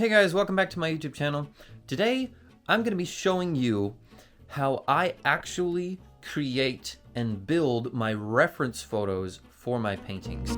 Hey guys, welcome back to my YouTube channel. Today, I'm going to be showing you how I actually create and build my reference photos for my paintings.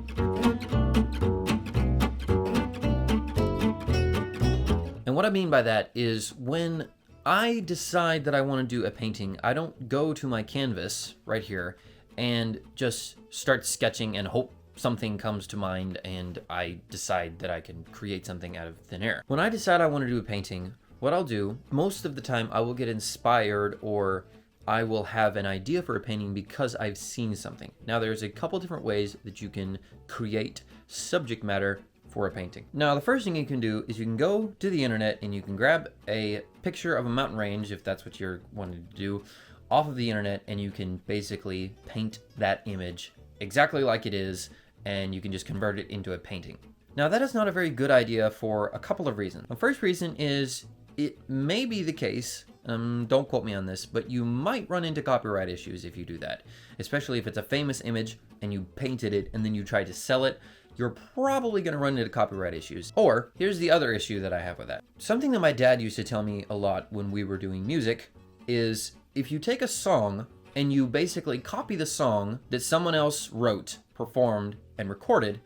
And what I mean by that is when I decide that I want to do a painting, I don't go to my canvas right here and just start sketching and hope something comes to mind and I decide that I can create something out of thin air. When I decide I want to do a painting, what I'll do, most of the time I will get inspired or I will have an idea for a painting because I've seen something. Now there's a couple different ways that you can create subject matter for a painting. Now the first thing you can do is you can go to the internet and you can grab a picture of a mountain range, if that's what you're wanting to do, off of the internet, and you can basically paint that image exactly like it is, and you can just convert it into a painting. Now that is not a very good idea for a couple of reasons. The first reason is it may be the case, don't quote me on this, but you might run into copyright issues if you do that. Especially if it's a famous image and you painted it and then you try to sell it, you're probably gonna run into copyright issues. Or here's the other issue that I have with that. Something that my dad used to tell me a lot when we were doing music is if you take a song and you basically copy the song that someone else wrote, performed, and recorded,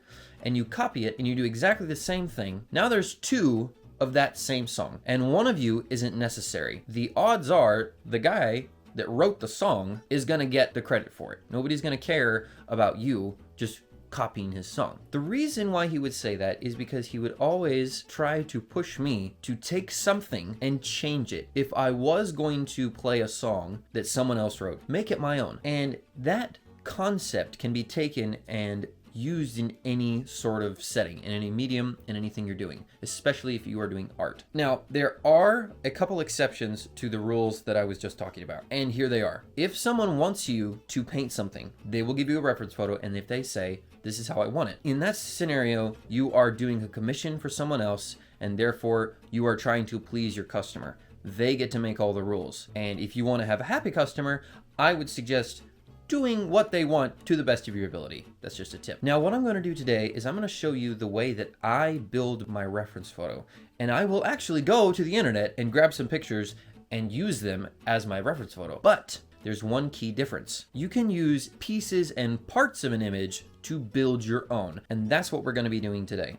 and you copy it and you do exactly the same thing, now there's two of that same song, and one of you isn't necessary. The odds are the guy that wrote the song is gonna get the credit for it. Nobody's gonna care about you just copying his song. The reason why he would say that is because he would always try to push me to take something and change it. If I was going to play a song that someone else wrote, make it my own. And that concept can be taken and used in any sort of setting, in any medium, in anything you're doing, especially if you are doing art. Now, there are a couple exceptions to the rules that I was just talking about, and here they are. If someone wants you to paint something, they will give you a reference photo, and if they say, this is how I want it. In that scenario, you are doing a commission for someone else, and therefore you are trying to please your customer. They get to make all the rules. And if you want to have a happy customer, I would suggest doing what they want to the best of your ability. That's just a tip. Now, what I'm going to do today is I'm going to show you the way that I build my reference photo. And I will actually go to the internet and grab some pictures and use them as my reference photo. But there's one key difference. You can use pieces and parts of an image to build your own. And that's what we're going to be doing today.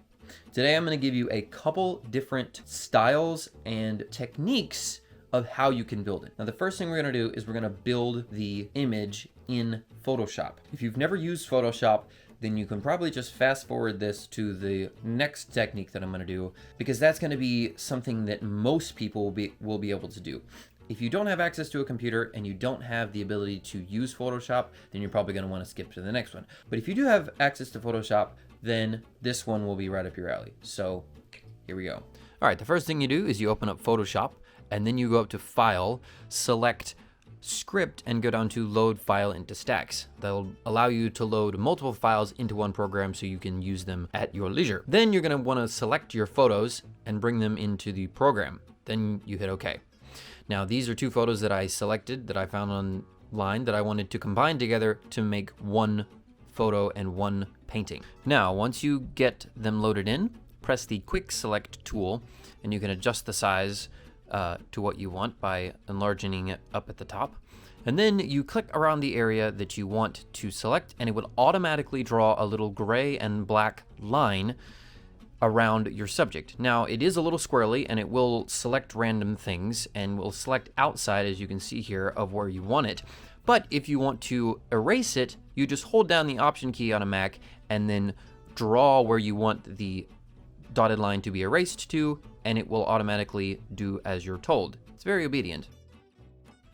Today, I'm going to give you a couple different styles and techniques of how you can build it. Now, the first thing we're gonna do is we're gonna build the image in Photoshop. If you've never used Photoshop, then you can probably just fast forward this to the next technique that I'm gonna do, because that's gonna be something that most people will be able to do. If you don't have access to a computer and you don't have the ability to use Photoshop, then you're probably gonna wanna skip to the next one. But if you do have access to Photoshop, then this one will be right up your alley. So here we go. All right, the first thing you do is you open up Photoshop, and then you go up to File, select Script, and go down to Load File into Stacks. That'll allow you to load multiple files into one program so you can use them at your leisure. Then you're gonna wanna select your photos and bring them into the program. Then you hit OK. Now these are two photos that I selected that I found online that I wanted to combine together to make one photo and one painting. Now, once you get them loaded in, press the Quick Select tool, and you can adjust the size to what you want by enlarging it up at the top. And then you click around the area that you want to select, and it will automatically draw a little gray and black line around your subject. Now, it is a little squirrely, and it will select random things and will select outside, as you can see here, of where you want it. But if you want to erase it, you just hold down the Option key on a Mac and then draw where you want the dotted line to be erased to, and it will automatically do as you're told. It's very obedient.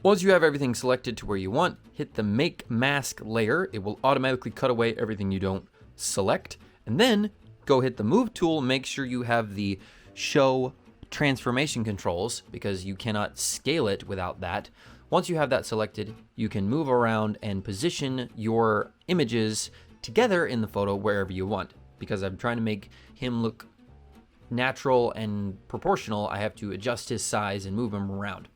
Once you have everything selected to where you want, hit the Make Mask layer. It will automatically cut away everything you don't select, and then go hit the Move tool. Make sure you have the Show Transformation controls, because you cannot scale it without that. Once you have that selected, you can move around and position your images together in the photo wherever you want. Because I'm trying to make him look natural and proportional, I have to adjust his size and move him around.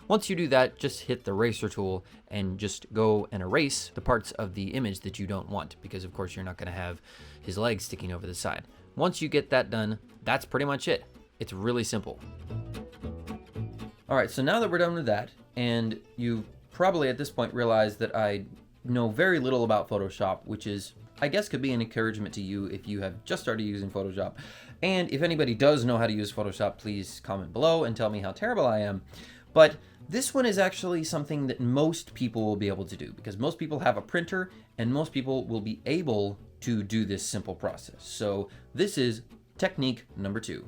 Once you do that, just hit the eraser tool and just go and erase the parts of the image that you don't want, because of course you're not going to have his legs sticking over the side. Once you get that done, that's pretty much it. It's really simple. All right, so now that we're done with that, and you probably at this point realize that I know very little about Photoshop, which is, I guess, could be an encouragement to you if you have just started using Photoshop. And if anybody does know how to use Photoshop, please comment below and tell me how terrible I am. But this one is actually something that most people will be able to do, because most people have a printer and most people will be able to do this simple process. So this is technique number 2.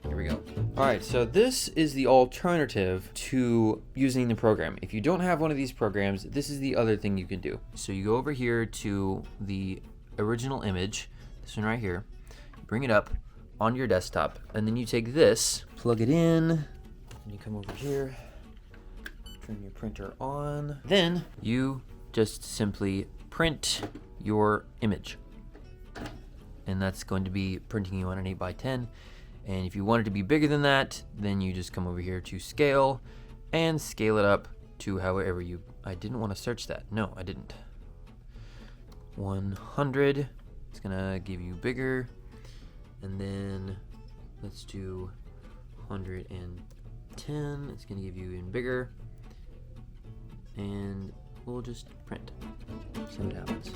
Here we go. All right, so this is the alternative to using the program. If you don't have one of these programs, this is the other thing you can do. So you go over here to the original image, this one right here, bring it up on your desktop, and then you take this, plug it in, and you come over here, turn your printer on. Then you just simply print your image. And that's going to be printing you on an 8x10. And if you want it to be bigger than that, then you just come over here to scale and scale it up to however you, I didn't want to search that. No, I didn't. 100, it's gonna give you bigger. And then let's do 110, it's gonna give you even bigger. And we'll just print, see what happens.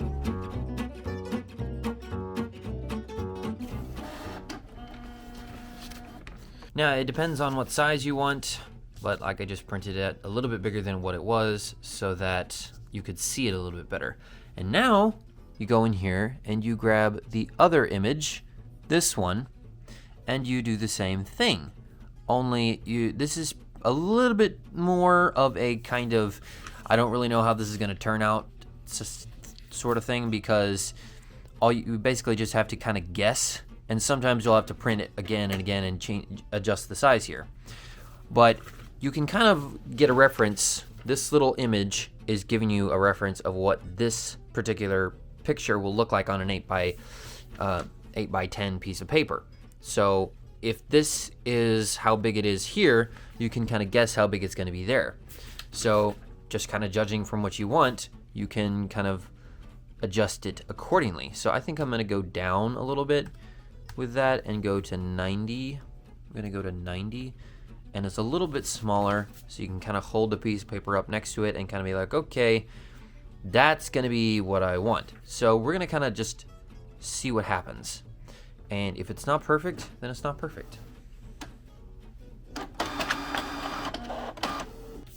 Now, it depends on what size you want, but like I just printed it a little bit bigger than what it was so that you could see it a little bit better. And now you go in here and you grab the other image, this one, and you do the same thing. Only this is a little bit more of a kind of, I don't really know how this is gonna turn out sort of thing, because you basically just have to kind of guess. And sometimes you'll have to print it again and again and adjust the size here. But you can kind of get a reference. This little image is giving you a reference of what this particular picture will look like on an 8x10 piece of paper. So if this is how big it is here, you can kind of guess how big it's going to be there. So just kind of judging from what you want, you can kind of adjust it accordingly. So I think I'm going to go down a little bit with that and go to 90. I'm gonna go to 90, and it's a little bit smaller, so you can kind of hold the piece of paper up next to it and kind of be like, okay, that's gonna be what I want. So we're gonna kind of just see what happens. And if it's not perfect, then it's not perfect.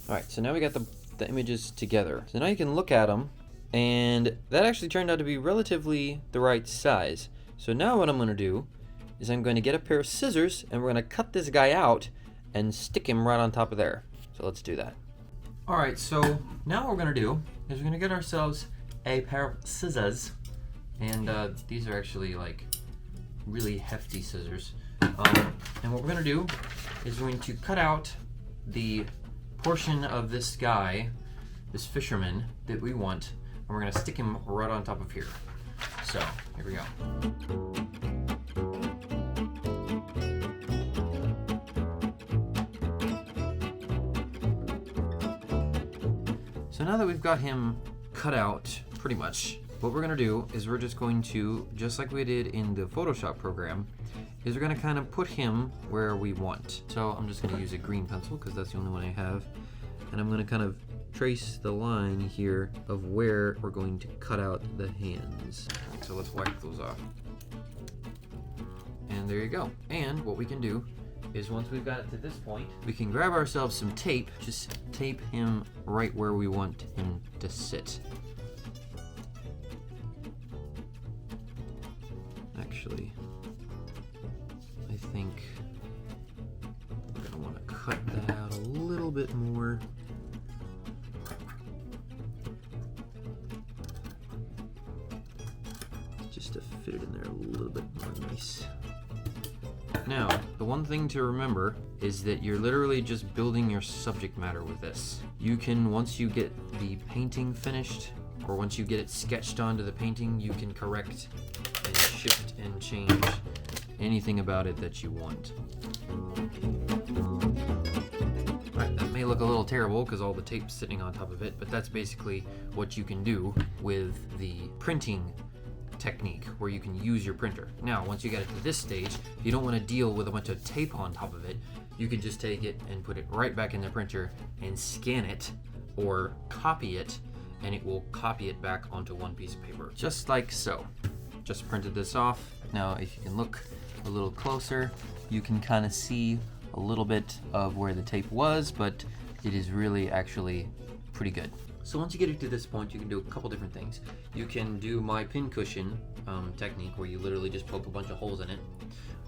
All right, so now we got the images together. So now you can look at them, and that actually turned out to be relatively the right size. So now what I'm going to do is I'm going to get a pair of scissors and we're going to cut this guy out and stick him right on top of there. So let's do that. All right, so now what we're going to do is we're going to get ourselves a pair of scissors. And these are actually like really hefty scissors. And what we're going to do is we're going to cut out the portion of this guy, this fisherman that we want, and we're going to stick him right on top of here. So, here we go. So now that we've got him cut out, pretty much, what we're gonna do is we're just going to, just like we did in the Photoshop program, is we're gonna kind of put him where we want. So I'm just gonna use a green pencil because that's the only one I have. And I'm gonna kind of trace the line here of where we're going to cut out the hands. So let's wipe those off. And there you go. And what we can do is once we've got it to this point, we can grab ourselves some tape, just tape him right where we want him to sit. Actually, I think I'm gonna want to cut that out a little bit more. Just to fit it in there a little bit more nice. Now, the one thing to remember is that you're literally just building your subject matter with this. You can, once you get the painting finished, or once you get it sketched onto the painting, you can correct and shift and change anything about it that you want. Alright, that may look a little terrible because all the tape's sitting on top of it, but that's basically what you can do with the printing technique where you can use your printer. Now, once you get it to this stage, you don't want to deal with a bunch of tape on top of it. You can just take it and put it right back in the printer and scan it or copy it, and it will copy it back onto one piece of paper, just like so. Just printed this off. Now, if you can look a little closer, you can kind of see a little bit of where the tape was, but it is really actually pretty good. So once you get it to this point, you can do a couple different things. You can do my pin cushion technique, where you literally just poke a bunch of holes in it,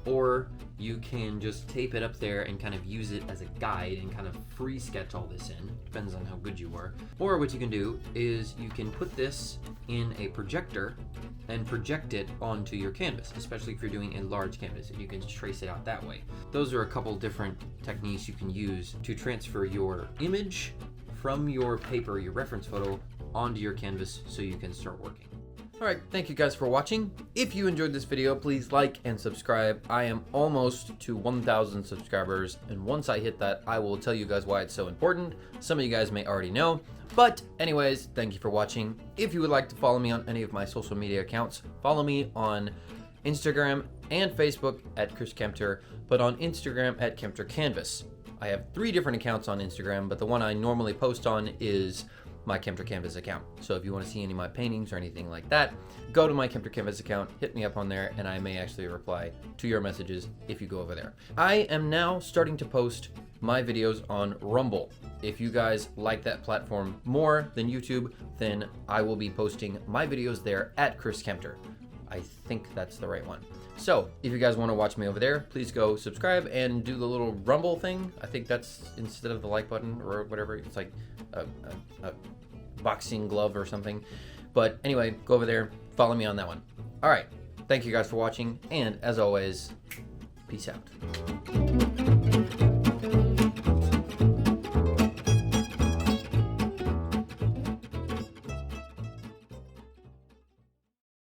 or you can just tape it up there and kind of use it as a guide and kind of free sketch all this in. Depends on how good you are. Or what you can do is you can put this in a projector and project it onto your canvas, especially if you're doing a large canvas, and you can trace it out that way. Those are a couple different techniques you can use to transfer your image from your paper, your reference photo, onto your canvas so you can start working. All right, thank you guys for watching. If you enjoyed this video, please like and subscribe. I am almost to 1,000 subscribers, and once I hit that, I will tell you guys why it's so important. Some of you guys may already know, but anyways, thank you for watching. If you would like to follow me on any of my social media accounts, follow me on Instagram and Facebook at Chris Kempter, but on Instagram at Kempter Canvas. I have 3 different accounts on Instagram, but the one I normally post on is my Kempter Canvas account. So if you want to see any of my paintings or anything like that, go to my Kempter Canvas account, hit me up on there, and I may actually reply to your messages if you go over there. I am now starting to post my videos on Rumble. If you guys like that platform more than YouTube, then I will be posting my videos there at Chris Kempter. I think that's the right one. So if you guys want to watch me over there, please go subscribe and do the little Rumble thing. I think that's instead of the like button or whatever. It's like a boxing glove or something. But anyway, go over there, follow me on that one. All right, thank you guys for watching, and as always, peace out.